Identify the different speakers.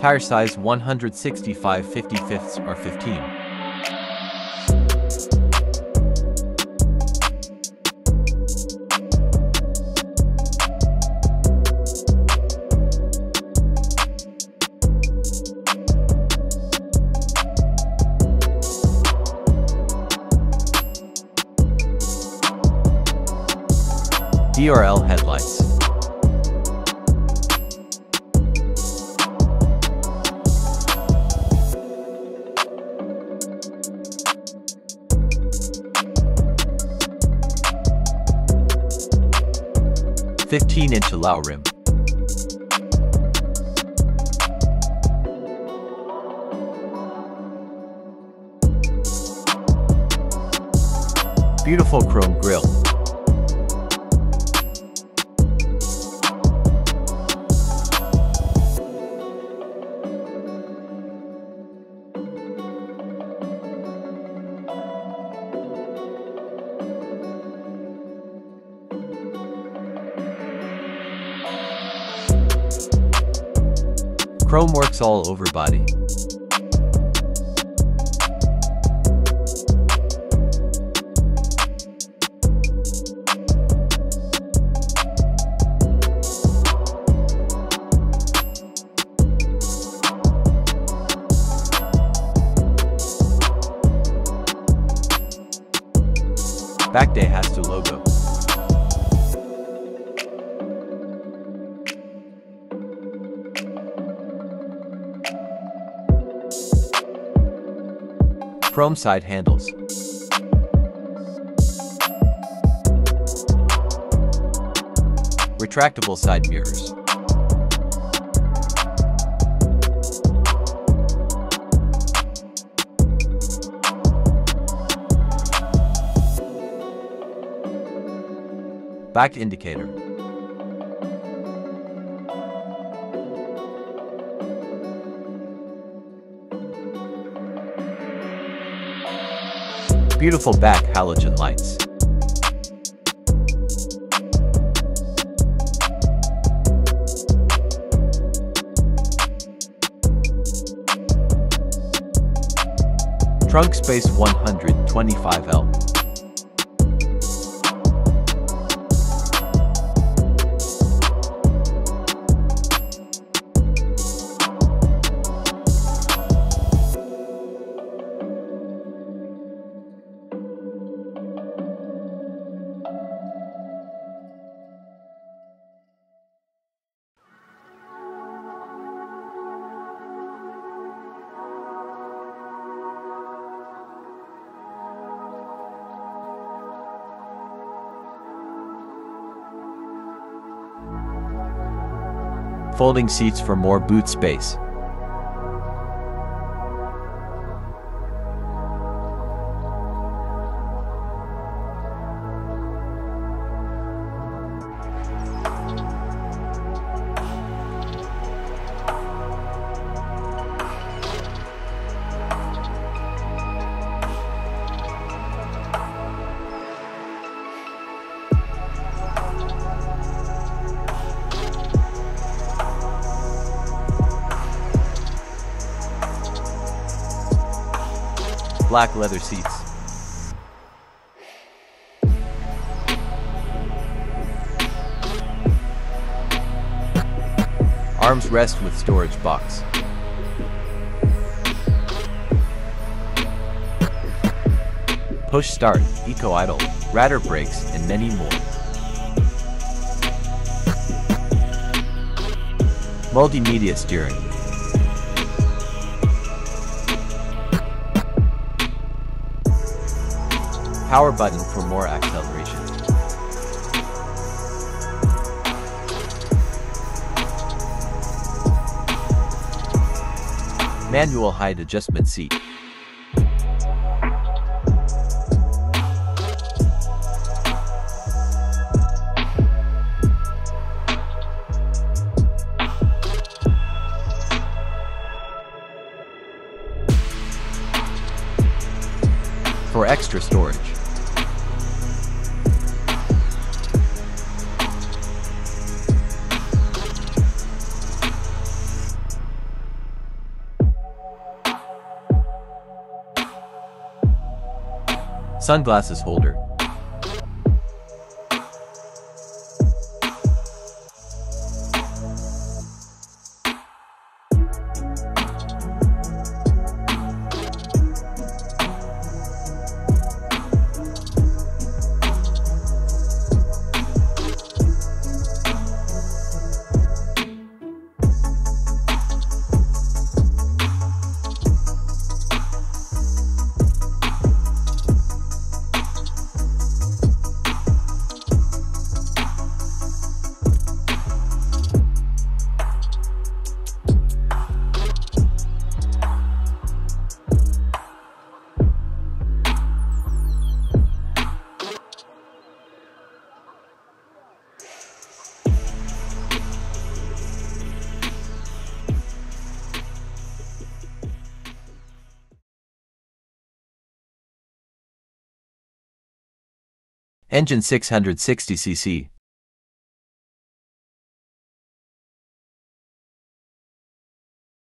Speaker 1: Tire size 165/55 R15. DRL headlights. (15-inch alloy rim). Beautiful chrome grille. Chrome works all over body. Back Daihatsu logo. Chrome side handles. Retractable side mirrors. Back indicator. Beautiful back halogen lights. Trunk space 125L. Folding seats for more boot space. Black leather seats. Arms rest with storage box. Push start, eco idle, radar brakes, and many more. Multimedia steering. Power button for more acceleration. Manual height adjustment seat. For extra storage. Sunglasses holder. Engine 660 cc.